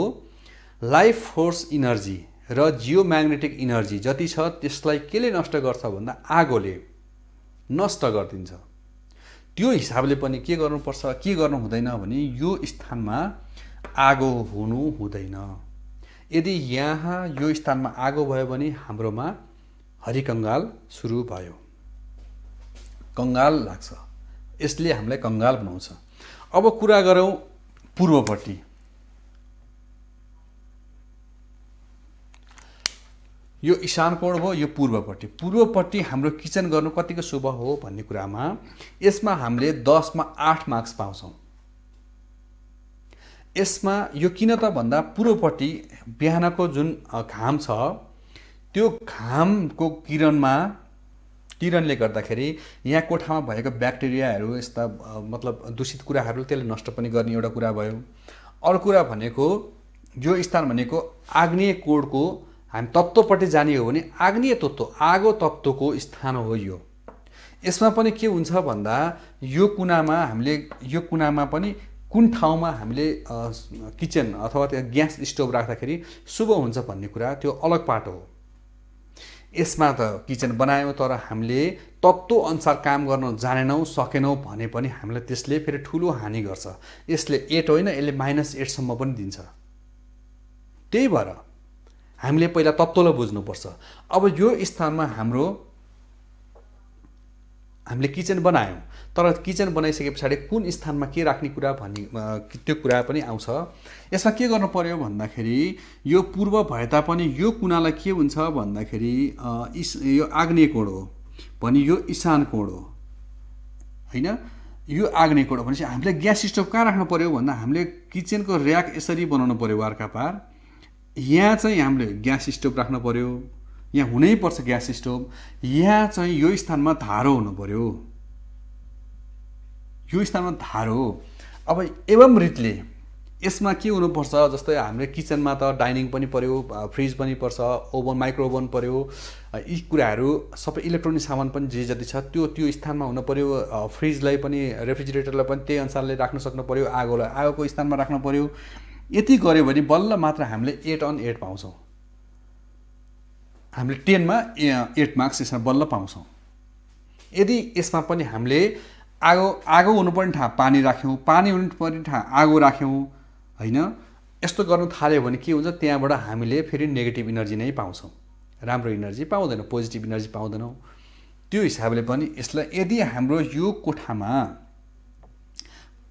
लाइफ फोर्स इनर्जी र जियो म्याग्नेटिक इनर्जी जति छ त्यसलाई केले नष्ट गर्छ भन्दा आगोले नष्ट गरिदिन्छ। त्यो हिसाबले पनि के गर्नुपर्छ, के गर्नु हुँदैन भने यो स्थानमा आगो हुनु हुँदैन। यदि यहाँ यो स्थानमा आगो भयो भने हाम्रोमा हरिकङ्गाल सुरु भयो, कङ्गाल लाग्छ, यसले हामीलाई कङ्गाल बनाउँछ। अब कुरा गरौँ पूर्वपट्टि। यो ईशान कोण भयो, यो पूर्वपट्टि। पूर्वपट्टि हाम्रो किचन गर्नु कतिको शुभ हो भन्ने कुरामा यसमा हामीले 10 मा 8 मार्क्स पाउँछौँ। यसमा यो किन त भन्दा पूर्वपट्टि बिहानको जुन घाम छ त्यो घामको किरणले गर्दाखेरि यहाँ कोठामा भएको ब्याक्टेरियाहरू यस्ता मतलब दूषित कुराहरू त्यसले नष्ट पनि गर्ने एउटा कुरा भयो। अर्को कुरा भनेको यो स्थान भनेको आग्नेय कोणको हामी तत्त्वपट्टि जाने हो भने आग्नेय तत्त्व आगो तत्त्वको स्थान हो यो। यसमा पनि के हुन्छ भन्दा यो कुनामा पनि कुन ठाउँमा हामीले किचन अथवा त्यो ग्यास स्टोभ राख्दाखेरि शुभ हुन्छ भन्ने कुरा त्यो अलग पाटो हो। यसमा त किचन बनायौँ तर हामीले तत्त्व अनुसार काम गर्न जानेनौँ सकेनौँ भने पनि हामीलाई त्यसले फेरि ठुलो हानि गर्छ। यसले 8 होइन, यसले -8 सम्म पनि दिन्छ। त्यही भएर हामीले पहिला तत्त्वलाई बुझ्नुपर्छ। अब यो स्थानमा हामीले किचन बनायौँ तर किचन बनाइसके पछाडि कुन स्थानमा के राख्ने कुरा भन्ने त्यो कुरा पनि आउँछ। यसमा के गर्नु पर्यो भन्दाखेरि यो पूर्व भए तापनि यो कुनालाई के हुन्छ भन्दाखेरि यो आग्नेय कोण हो भने यो ईशान कोण हो हैन। यो आग्नेय कोण भनेपछि हामीले ग्यास स्टोभ कहाँ राख्नु पर्यो भन्दा हामीले किचनको र्याक यसरी बनाउनु पर्यो वारका पार। यहाँ चाहिँ हामीले ग्यास स्टोभ राख्नु पर्यो, यहाँ हुनै पर्छ ग्यास स्टोभ। यहाँ चाहिँ यो स्थानमा धारो हुनु पर्यो, यो स्थानमा धारो। अब एवं रीतले यसमा के हुनुपर्छ, जस्तै हामीले किचनमा त डाइनिङ पनि पर्यो, फ्रिज पनि पर्छ, ओभन माइक्रो ओभन पर्यो, यी कुराहरू सबै इलेक्ट्रोनिक सामान पनि जे जति छ त्यो स्थानमा हुनु पर्यो। फ्रिजलाई पनि रेफ्रिजरेटरलाई पनि त्यही अनुसारले राख्न सक्नु पर्यो, आगोको स्थानमा राख्नु पर्यो। यति गर्यो भने बल्ल मात्र हामीले 8 on 8 पाउँछौँ। हामीले 10 मा 8 मार्क्स यसमा बल्ल पाउँछौँ। यदि यसमा पनि हामीले आगो हुनुपर्ने ठाउँ पानी राख्यौँ, पानी हुनुपर्ने ठाउँ आगो राख्यौँ हैन, यस्तो गर्नु थाल्यो भने के हुन्छ, त्यहाँबाट हामीले फेरि नेगेटिभ इनर्जी नै पाउँछौँ, राम्रो इनर्जी पाउँदैनौँ, पोजिटिभ इनर्जी पाउँदैनौँ। त्यो हिसाबले पनि यसलाई यदि हाम्रो यो कोठामा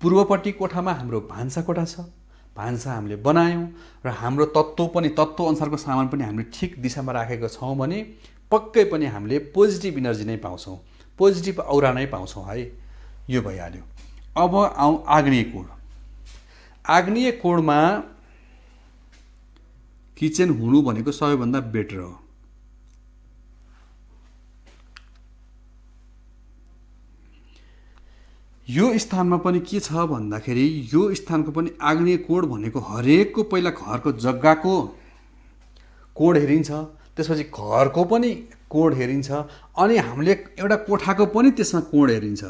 पूर्वपट्टि कोठामा हाम्रो भान्सा कोठा छ, भान्सा हामीले बनायौँ र हाम्रो तत्त्व अनुसारको सामान पनि हामीले ठिक दिशामा राखेको छौँ भने पक्कै पनि हामीले पोजिटिभ इनर्जी नै पाउँछौँ, पोजिटिभ औरा नै पाउँछौँ है। यो भइहाल्यो। अब आउँ आग्नेय कोण। आग्नेय कोणमा किचन हुनु भनेको सबैभन्दा बेटर हो। यो स्थानमा पनि के छ भन्दाखेरि यो स्थानको पनि आग्नेय कोण भनेको हरेकको पहिला घरको जग्गाको कोण हेरिन्छ, त्यसपछि घरको पनि कोण हेरिन्छ, अनि हामीले एउटा कोठाको पनि त्यसमा कोण हेरिन्छ।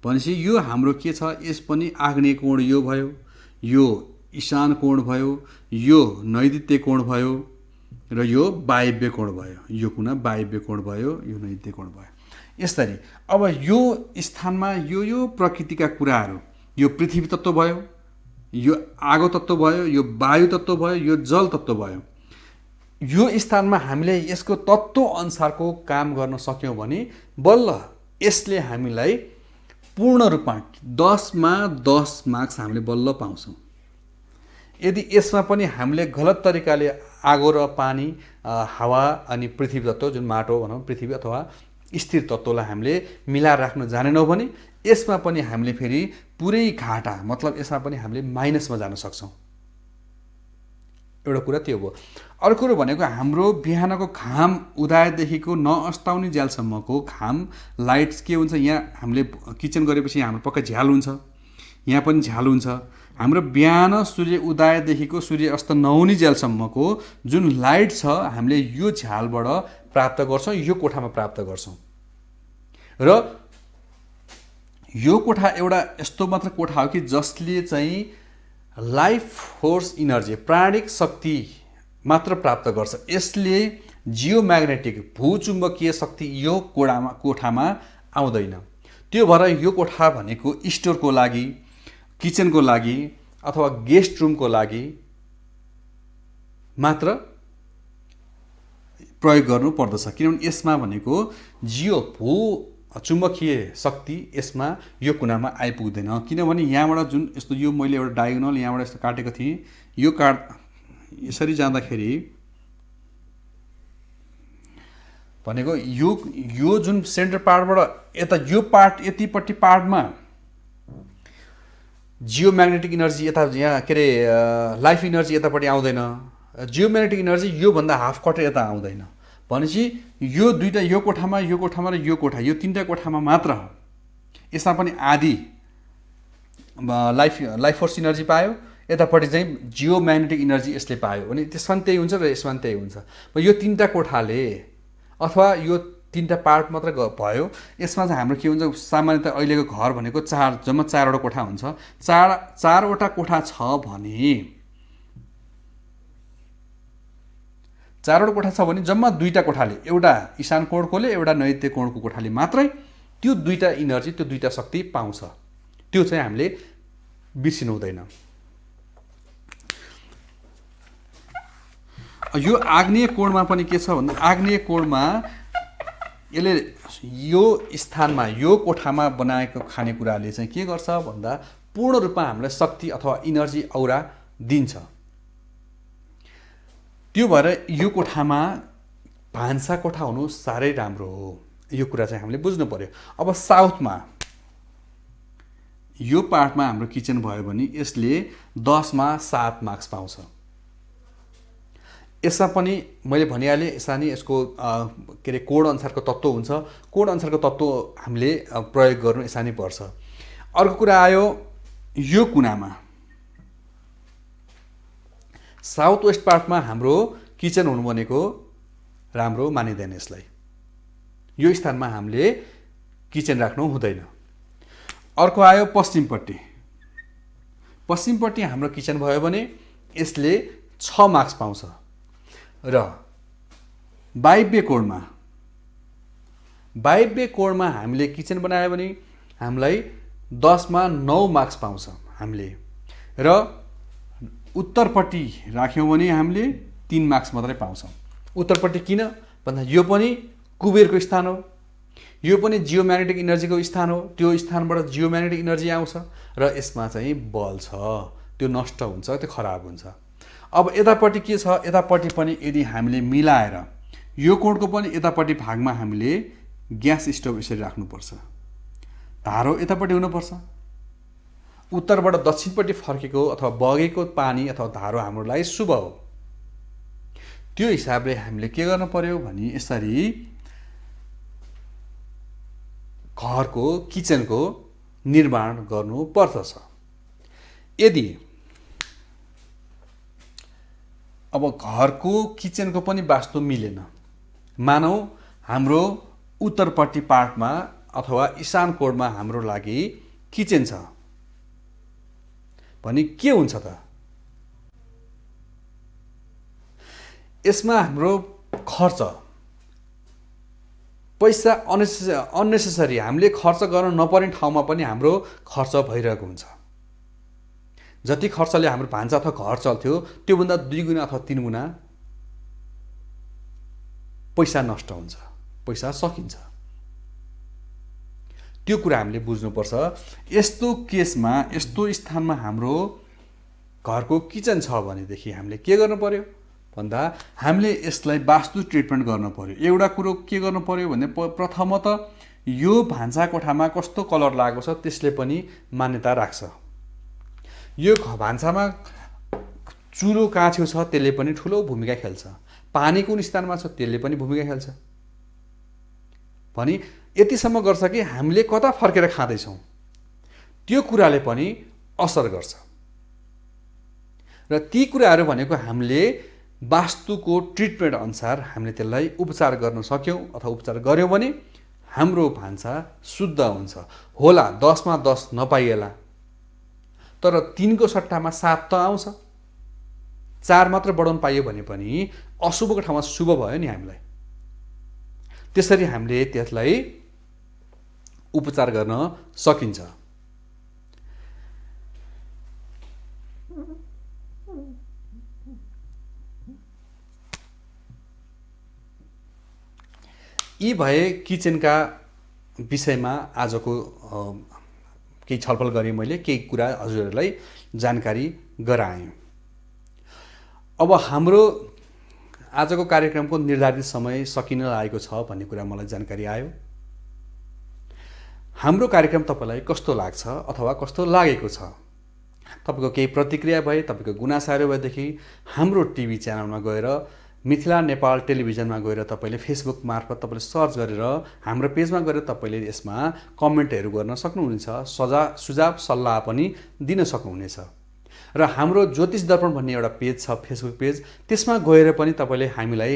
भनेपछि यो हाम्रो के छ, यस पनि आग्नेय कोण यो भयो, यो ईशान कोण भयो, यो नैऋत्य कोण भयो र यो वायव्य कोण भयो। यो कुना वायव्य कोण भयो, यो नैऋत्य कोण भयो। यसरी अब यो स्थानमा यो प्रकृतिका कुराहरू यो पृथ्वी तत्त्व भयो, यो आगो तत्त्व भयो, यो वायु तत्त्व भयो, यो जल तत्त्व भयो। यो स्थानमा हामीले यसको तत्त्व अनुसारको काम गर्न सक्यौँ भने बल्ल यसले हामीलाई पूर्ण रूपमा 10मा 10 मार्क्स हामीले बल्ल पाउँछौँ। यदि यसमा पनि हामीले गलत तरिकाले आगो र पानी, हावा अनि पृथ्वी तत्त्व, जुन माटो भनौँ, पृथ्वी अथवा स्थिर तत्त्वलाई हामीले मिलाएर राख्न जानेनौँ भने यसमा पनि हामीले फेरि पुरै घाटा, मतलब यसमा पनि हामीले माइनसमा जान सक्छौँ। एउटा कुरा त्यो भयो। अर्को कुरो भनेको हाम्रो बिहानको घाम उदाएदेखिको नअस्ताउने ज्यालसम्मको घाम लाइट्स के हुन्छ, यहाँ हामीले किचन गरेपछि हाम्रो पक्कै झ्याल हुन्छ, यहाँ पनि झ्याल हुन्छ। हाम्रो बिहान सूर्य उदाएदेखिको सूर्य अस्त नहुने ज्यालसम्मको जुन लाइट छ हामीले यो झ्यालबाट प्राप्त गर्छौँ, यो कोठामा प्राप्त गर्छौँ। र यो कोठा एउटा यस्तो मात्र कोठा हो कि जसले चाहिँ लाइफ फोर्स इनर्जी, प्राणिक शक्ति मात्र प्राप्त गर्छ। यसले जियोम्याग्नेटिक, भूचुम्बकीय शक्ति यो कोठामा आउँदैन। त्यो भएर यो कोठा भनेको स्टोरको लागि, किचनको लागि अथवा गेस्ट रुमको लागि मात्र प्रयोग गर्नु पर्दछ, किनभने यसमा भनेको भू चुम्बकीय शक्ति यसमा यो कुनामा आइपुग्दैन। किनभने यहाँबाट जुन यस्तो, यो मैले एउटा डायगोनल यहाँबाट यस्तो काटेको थिएँ, यो यसरी जाँदाखेरि भनेको यो जुन सेन्टर पार्टबाट यता यो पार्ट, यतिपट्टि पार्टमा जियोम्याग्नेटिक इनर्जी यता, यहाँ के अरे लाइफ इनर्जी यतापट्टि आउँदैन। जियोम्याग्नेटिक इनर्जी योभन्दा हाफ क्वार्टर यता आउँदैन। भनेपछि यो दुईवटा, यो कोठामा र यो कोठा, यो तीनवटा कोठामा मात्र यसमा पनि आधी लाइफ फोर्स इनर्जी पायो, यतापट्टि चाहिँ जियोम्याग्नेटिक इनर्जी यसले पायो भने त्यसमा पनि त्यही हुन्छ र यसमा पनि त्यही हुन्छ। यो तीनवटा कोठाले अथवा यो तीनवटा पार्ट मात्र भयो। यसमा चाहिँ हाम्रो के हुन्छ, सामान्यतः अहिलेको घर भनेको जम्मा 4वटा कोठा हुन्छ। चारवटा कोठा छ भने, 4वटा कोठा छ भने जम्मा 2टा कोठाले, एउटा ईशान कोणकोले, एउटा नैऋत्य कोणको कोठाले मात्रै त्यो 2टा इनर्जी, त्यो 2टा शक्ति पाउँछ। त्यो चाहिँ हामीले बिर्सिनु हुँदैन। यो आग्नेय कोणमा पनि के छ भन्दा, आग्नेय कोणमा यसले यो स्थानमा, यो कोठामा बनाएको खानेकुराले चाहिँ के गर्छ भन्दा पूर्ण रूपमा हामीलाई शक्ति अथवा इनर्जी औरा दिन्छ। त्यो भएर यो कोठामा भान्सा कोठा हुनु साह्रै राम्रो हो। यो कुरा चाहिँ हामीले बुझ्नु पर्यो। अब साउथमा यो पार्टमा हाम्रो किचन भयो भने यसले 10मा 7 मार्क्स पाउँछ। यसमा पनि मैले भनिहालेँ, यसमा नि यसको के अरे कोड अनुसारको तत्त्व हुन्छ। कोड अनुसारको तत्त्व हामीले प्रयोग गर्नु यसमा नै पर्छ। अर्को कुरा आयो यो कुनामा, साउथ वेस्ट पार्टमा हाम्रो किचन हुनु भनेको राम्रो मानिँदैन। यसलाई यो स्थानमा हामीले किचन राख्नु हुँदैन। अर्को आयो पश्चिमपट्टि। पश्चिमपट्टि हाम्रो किचन भयो भने यसले 6 मार्क्स पाउँछ र वायव्य कोणमा हामीले किचन बनायो भने हामीलाई 10मा 9 मार्क्स पाउँछ हामीले, र उत्तरपट्टि राख्यौँ भने हामीले 3 मार्क्स मात्रै पाउँछौँ। उत्तरपट्टि किन भन्दा यो पनि कुबेरको स्थान हो, यो पनि जियोम्याग्नेटिक इनर्जीको स्थान हो। त्यो स्थानबाट जियोम्याग्नेटिक इनर्जी आउँछ र यसमा चाहिँ बल छ, त्यो नष्ट हुन्छ, त्यो खराब हुन्छ। अब यतापट्टि के छ, यतापट्टि पनि यदि हामीले मिलाएर यो कोणको पनि यतापट्टि भागमा हामीले ग्यास स्टोभ यसरी राख्नुपर्छ। धारो यतापट्टि हुनुपर्छ। उत्तरबाट दक्षिणपट्टि फर्केको अथवा बगेको पानी अथवा धारो हाम्रो लागि शुभ हो। त्यो हिसाबले हामीले के गर्नु पर्यो भने यसरी घरको किचनको निर्माण गर्नु पर्दछ। यदि अब घरको किचनको पनि वास्तु मिलेन, मानौ हाम्रो उत्तरपट्टि पार्टमा अथवा ईशान कोणमा हाम्रो लागि किचन छ भने के हुन्छ त? यसमा हाम्रो खर्च, पैसा अननेसेसरी हामीले खर्च गर्न नपर्ने ठाउँमा पनि हाम्रो खर्च भइरहेको हुन्छ। जति खर्चले हाम्रो भान्सा अथवा घर चल्थ्यो त्योभन्दा 2 गुणा अथवा 3 गुणा पैसा नष्ट हुन्छ, पैसा सकिन्छ। त्यो कुरा हामीले बुझ्नुपर्छ। यस्तो केसमा, यस्तो स्थानमा हाम्रो घरको किचन छ भनेदेखि हामीले के गर्नु पर्यो भन्दा हामीले यसलाई वास्तु ट्रिटमेन्ट गर्न पर्यो। एउटा कुरो के गर्नु पर्यो भने प्रथमतः यो भान्सा कोठामा कस्तो कलर लागेको छ त्यसले पनि मान्यता राख्छ। यो भान्सामा चुलो कहाँ छेउ छ त्यसले पनि ठुलो भूमिका खेल्छ। पानी कुन स्थानमा छ त्यसले पनि भूमिका खेल्छ। भनी यतिसम्म गर्छ कि हामीले कता फर्केर खाँदैछौँ त्यो कुराले पनि असर गर्छ। र ती कुराहरू भनेको हामीले वास्तुको ट्रिटमेन्ट अनुसार हामीले त्यसलाई उपचार गर्न सक्यौँ अथवा उपचार गऱ्यौँ भने हाम्रो भान्सा शुद्ध हुन्छ। होला 10 मा 10 नपाइएला, तर 3 को सट्टामा 7 त आउँछ। 4 मात्र बढाउन पाइयो भने पनि अशुभको ठाउँमा शुभ भयो नि हामीलाई। त्यसरी हामीले त्यसलाई उपचार गर्न सकिन्छ। यी भए किचनका विषयमा आजको केही छलफल गरेँ मैले, केही कुरा हजुरहरूलाई जानकारी गराएँ। अब हाम्रो आजको कार्यक्रमको निर्धारित समय सकिन लागेको छ भन्ने कुरा मलाई जानकारी आयो। हाम्रो कार्यक्रम तपाईलाई कस्तो लाग्छ अथवा कस्तो लागेको छ? तपाईको केही प्रतिक्रिया भए, तपाईको गुनासाहरू भएदेखि हाम्रो टिभी च्यानलमा गएर मिथिला नेपाल टेलिभिजनमा गएर तपाईले फेसबुक मार्फत तपाईले सर्च गरेर हाम्रो पेजमा गएर तपाईले यसमा कमेन्टहरू गर्न सक्नुहुनेछ, सुझाव सल्लाह पनि दिन सक्नुहुनेछ। र हाम्रो ज्योतिष दर्पण भन्ने एउटा पेज छ, फेसबुक पेज, त्यसमा गएर पनि तपाईले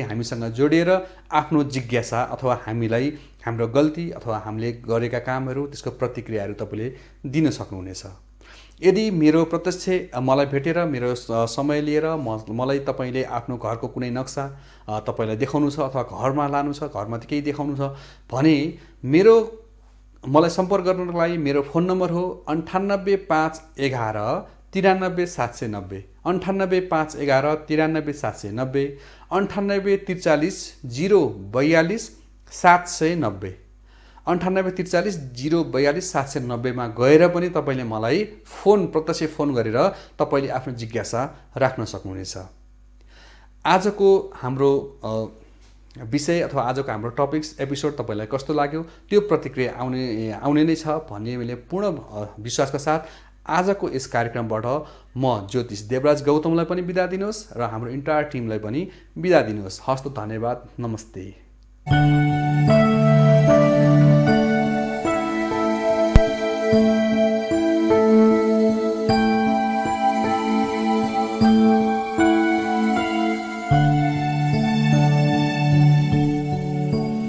हामीसँग जोडिएर आफ्नो जिज्ञासा अथवा हामीलाई हाम्रो गल्ती अथवा हामीले गरेका कामहरू त्यसको प्रतिक्रियाहरू तपाईले दिन सक्नुहुनेछ। यदि मेरो प्रत्यक्ष मलाई भेटेर मेरो समय लिएर मलाई तपाईले आफ्नो घरको कुनै नक्सा तपाईलाई देखाउनु छ अथवा घरमा लानु छ, घरमा केही देखाउनु छ भने मलाई सम्पर्क गर्नको लागि मेरो फोन नम्बर हो 9851 93790, 9851 93790, 9843 042 790, 9843 042 790 मा गएर पनि तपाईले मलाई प्रत्यक्ष फोन गरेर तपाईले आफ्नो जिज्ञासा राख्न सक्नुहुनेछ। आजको हाम्रो विषय अथवा आजको हाम्रो टपिक्स एपिसोड तपाईलाई कस्तो लाग्यो त्यो प्रतिक्रिया आउने नै छ भन्ने मैले पूर्ण विश्वासका साथ आजको यस कार्यक्रमबाट म ज्योतिष देवराज गौतमलाई पनि बिदा दिनुहोस् र हाम्रो इन्टायर टिमलाई पनि बिदा दिनुहोस्। हस्त, धन्यवाद, नमस्ते।